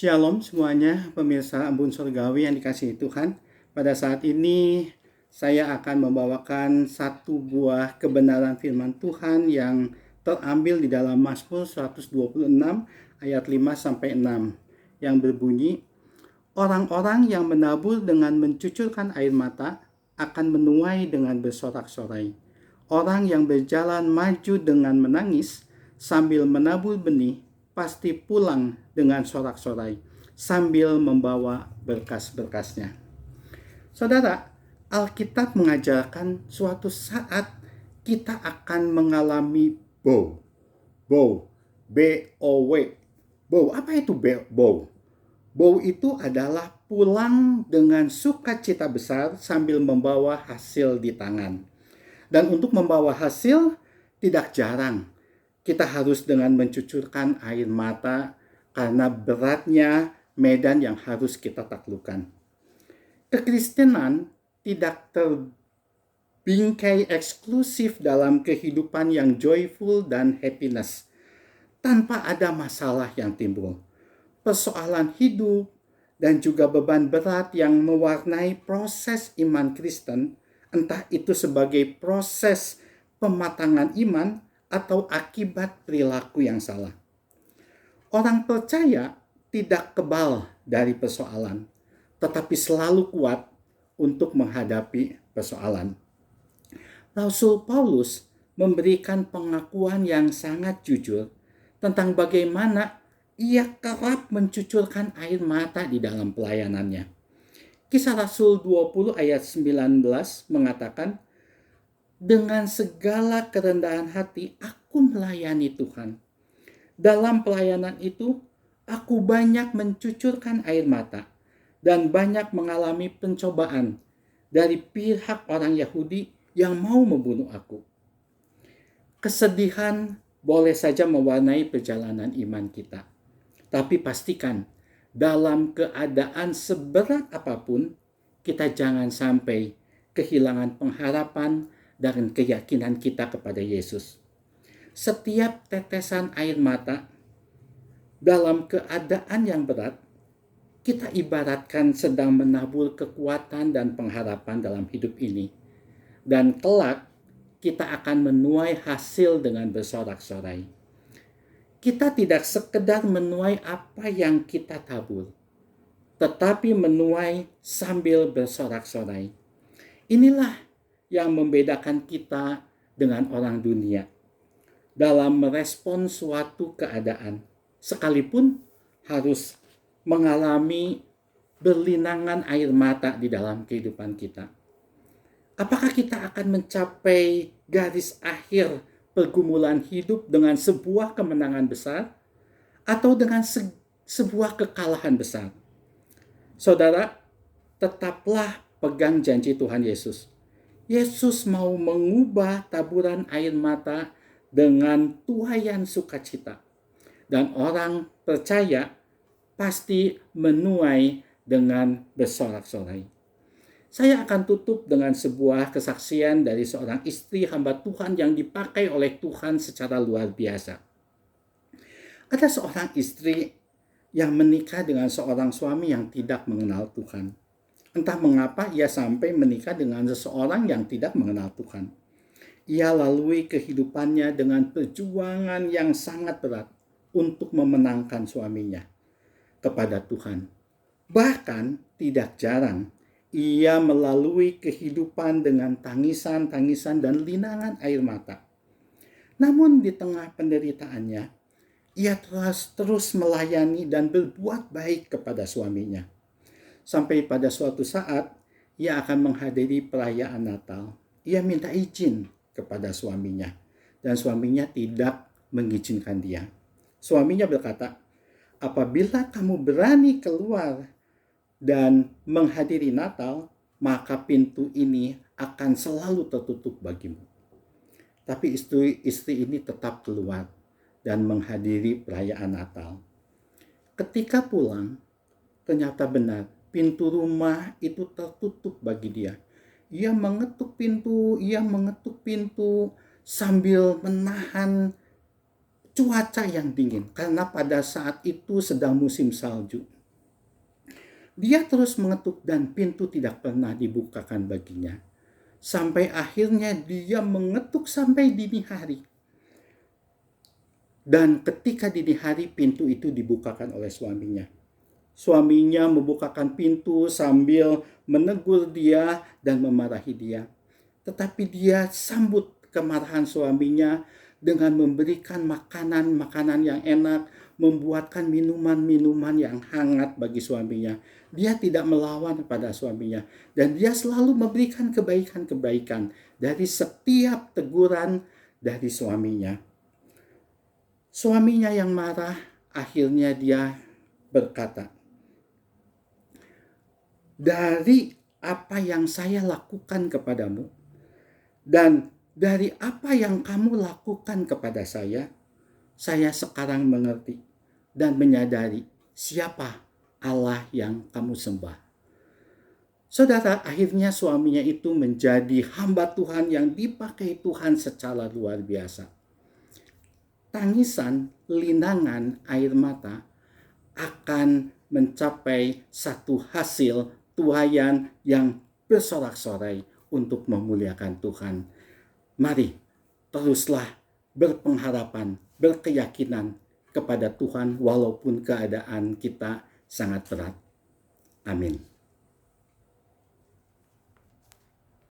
Shalom semuanya, pemirsa Embun Surgawi yang dikasihi Tuhan. Pada saat ini saya akan membawakan satu buah kebenaran firman Tuhan yang terambil di dalam Mazmur 126 ayat 5-6 yang berbunyi, orang-orang yang menabur dengan mencucurkan air mata akan menuai dengan bersorak-sorai. Orang yang berjalan maju dengan menangis sambil menabur benih pasti pulang dengan sorak-sorai sambil membawa berkas-berkasnya. Saudara, Alkitab mengajarkan suatu saat kita akan mengalami bow. Bow, B-O-W. Bow, apa itu bow? Bow itu adalah pulang dengan sukacita besar sambil membawa hasil di tangan. Dan untuk membawa hasil tidak jarang kita harus dengan mencucurkan air mata karena beratnya medan yang harus kita taklukkan. Kekristenan tidak terbingkai eksklusif dalam kehidupan yang joyful dan happiness tanpa ada masalah yang timbul. Persoalan hidup dan juga beban berat yang mewarnai proses iman Kristen, entah itu sebagai proses pematangan iman atau akibat perilaku yang salah. Orang percaya tidak kebal dari persoalan, tetapi selalu kuat untuk menghadapi persoalan. Rasul Paulus memberikan pengakuan yang sangat jujur tentang bagaimana ia kerap mencucurkan air mata di dalam pelayanannya. Kisah Rasul 20 ayat 19 mengatakan, dengan segala kerendahan hati aku melayani Tuhan. Dalam pelayanan itu, aku banyak mencucurkan air mata dan banyak mengalami pencobaan dari pihak orang Yahudi yang mau membunuh aku. Kesedihan boleh saja mewarnai perjalanan iman kita. Tapi pastikan, dalam keadaan seberat apapun, kita jangan sampai kehilangan pengharapan dan keyakinan kita kepada Yesus. Setiap tetesan air mata dalam keadaan yang berat, kita ibaratkan sedang menabur kekuatan dan pengharapan dalam hidup ini. Dan kelak, kita akan menuai hasil dengan bersorak-sorai. Kita tidak sekedar menuai apa yang kita tabur, tetapi menuai sambil bersorak-sorai. Inilah yang membedakan kita dengan orang dunia dalam merespon suatu keadaan, sekalipun harus mengalami berlinangan air mata di dalam kehidupan kita. Apakah kita akan mencapai garis akhir pergumulan hidup dengan sebuah kemenangan besar atau dengan sebuah kekalahan besar? Saudara, tetaplah pegang janji Tuhan Yesus. Yesus mau mengubah taburan air mata dengan tuaian sukacita. Dan orang percaya pasti menuai dengan bersorak-sorai. Saya akan tutup dengan sebuah kesaksian dari seorang istri hamba Tuhan yang dipakai oleh Tuhan secara luar biasa. Ada seorang istri yang menikah dengan seorang suami yang tidak mengenal Tuhan. Entah mengapa ia sampai menikah dengan seseorang yang tidak mengenal Tuhan. Ia lalui kehidupannya dengan perjuangan yang sangat berat untuk memenangkan suaminya kepada Tuhan. Bahkan tidak jarang ia melalui kehidupan dengan tangisan-tangisan dan linangan air mata. Namun di tengah penderitaannya, ia terus melayani dan berbuat baik kepada suaminya. Sampai pada suatu saat, ia akan menghadiri perayaan Natal. Ia minta izin kepada suaminya, dan suaminya tidak mengizinkan dia. Suaminya berkata, apabila kamu berani keluar dan menghadiri Natal, maka pintu ini akan selalu tertutup bagimu. Tapi istri ini tetap keluar dan menghadiri perayaan Natal. Ketika pulang, ternyata benar, pintu rumah itu tertutup bagi dia. Ia mengetuk pintu sambil menahan cuaca yang dingin, karena pada saat itu sedang musim salju. Dia terus mengetuk dan pintu tidak pernah dibukakan baginya. Sampai akhirnya dia mengetuk sampai dini hari. Dan ketika dini hari, pintu itu dibukakan oleh suaminya. Suaminya membukakan pintu sambil menegur dia dan memarahi dia. Tetapi dia sambut kemarahan suaminya dengan memberikan makanan-makanan yang enak, membuatkan minuman-minuman yang hangat bagi suaminya. Dia tidak melawan kepada suaminya, dan dia selalu memberikan kebaikan-kebaikan dari setiap teguran dari suaminya. Suaminya yang marah, akhirnya dia berkata, "Dari apa yang saya lakukan kepadamu, dan dari apa yang kamu lakukan kepada saya sekarang mengerti dan menyadari siapa Allah yang kamu sembah." Saudara, akhirnya suaminya itu menjadi hamba Tuhan yang dipakai Tuhan secara luar biasa. Tangisan, linangan air mata akan mencapai satu hasil tuaian yang bersorak-sorai untuk memuliakan Tuhan. Mari teruslah berpengharapan, berkeyakinan kepada Tuhan walaupun keadaan kita sangat berat. Amin.